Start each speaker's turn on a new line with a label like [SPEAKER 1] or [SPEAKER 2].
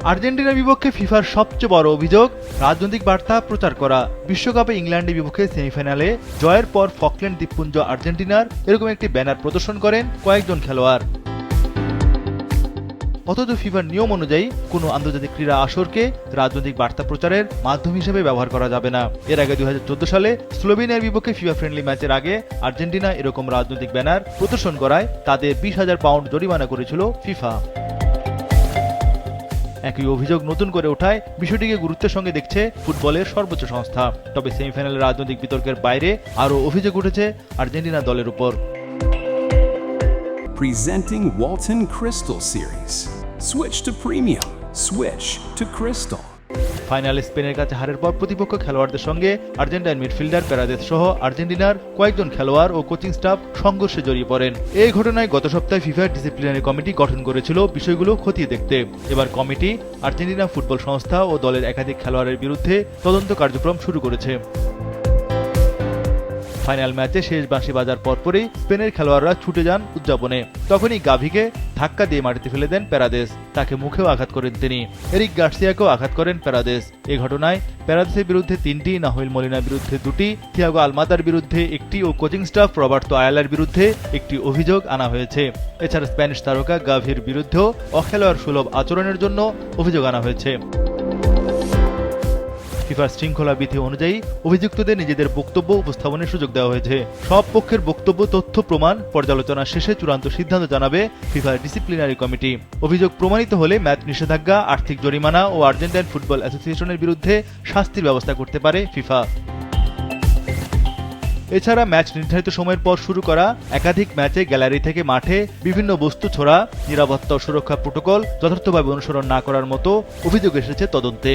[SPEAKER 1] আর্জেন্টিনার বিপক্ষে ফিফার সবচেয়ে বড় অভিযোগ রাজনৈতিক বার্তা প্রচার করা। বিশ্বকাপে ইংল্যান্ডের বিপক্ষে সেমিফাইনালে জয়ের পর ফকল্যান্ড দ্বীপপুঞ্জ আর্জেন্টিনার এরকম একটি ব্যানার প্রদর্শন করেন কয়েকজন খেলোয়াড়। অথচ ফিফার নিয়ম অনুযায়ী কোনো আন্তর্জাতিক ক্রীড়া আসরকে রাজনৈতিক বার্তা প্রচারের মাধ্যম হিসেবে ব্যবহার করা যাবে না। এর আগে 2014 সালে স্লোভেনিয়ার বিপক্ষে ফিফা ফ্রেন্ডলি ম্যাচের আগে আর্জেন্টিনা এরকম রাজনৈতিক ব্যানার প্রদর্শন করায় তাদের 20,000 পাউন্ড জরিমানা করেছিল ফিফা। একই অভিযোগ নতুন করে ওঠায় বিষয়টিকে গুরুত্বের সঙ্গে দেখছে ফুটবলের সর্বোচ্চ সংস্থা। তবে সেমিফাইনালের রাজনৈতিক বিতর্কের বাইরে আরও অভিযোগ উঠেছে আর্জেন্টিনা দলের উপর।
[SPEAKER 2] Presenting Walton Crystal Series. Switch to premium. Switch to Crystal.
[SPEAKER 1] ফাইনালে স্পেনের কাছে হারের পর প্রতিপক্ষ খেলোয়াড়দের সঙ্গে আর্জেন্টাইন মিডফিল্ডার প্যারাদেস সহ আর্জেন্টিনার কয়েকজন খেলোয়াড় ও কোচিং স্টাফ সংঘর্ষে জড়িয়ে পড়েন। এই ঘটনায় গত সপ্তাহে ফিফার ডিসিপ্লিনারি কমিটি গঠন করেছিল বিষয়গুলো খতিয়ে দেখতে। এবার কমিটি আর্জেন্টিনা ফুটবল সংস্থা ও দলের একাধিক খেলোয়াড়ের বিরুদ্ধে তদন্ত কার্যক্রম শুরু করেছে। ফাইনাল ম্যাচে শেষ বাঁশি বাজার পরপরই স্পেনের খেলোয়াড়রা ছুটে যান উদযাপনে। তখনই গাভিকে ধাক্কা দিয়ে মাটিতে ফেলে দেন প্যারাদেস। তাকে মুখেও আঘাত করেন তিনি। এরিক গার্সিয়াকেও আঘাত করেন প্যারাদেস। এই ঘটনায় প্যারাদেসের বিরুদ্ধে 3টি, নাহুয়েল মলিনার বিরুদ্ধে 2টি, থিয়াগো আলমাদার বিরুদ্ধে 1টি ও কোচিং স্টাফ রবার্তো আয়ালার বিরুদ্ধে 1টি অভিযোগ আনা হয়েছে। এছাড়া স্প্যানিশ তারকা গাভির বিরুদ্ধেও অখেলোয়াড় সুলভ আচরণের জন্য অভিযোগ আনা হয়েছে। ফিফার শৃঙ্খলা বিধি অনুযায়ী অভিযুক্তদের নিজেদের বক্তব্য উপস্থাপনের সুযোগ দেওয়া হয়েছে। সব পক্ষের বক্তব্য, তথ্য, প্রমাণ পর্যালোচনা শেষে চূড়ান্ত সিদ্ধান্ত জানাবে ফিফার ডিসিপ্লিনারি কমিটি। অভিযোগ প্রমাণিত হলে ম্যাচ নিষেধাজ্ঞা, আর্থিক জরিমানা ও আর্জেন্টাইন ফুটবল অ্যাসোসিয়েশনের বিরুদ্ধে শাস্তির ব্যবস্থা করতে পারে ফিফা। এছাড়া ম্যাচ নির্ধারিত সময়ের পর শুরু করা একাধিক ম্যাচে গ্যালারি থেকে মাঠে বিভিন্ন বস্তু ছোড়া, নিরাপত্তা ও সুরক্ষা প্রোটোকল যথার্থভাবে অনুসরণ না করার মতো অভিযোগ এসেছে তদন্তে।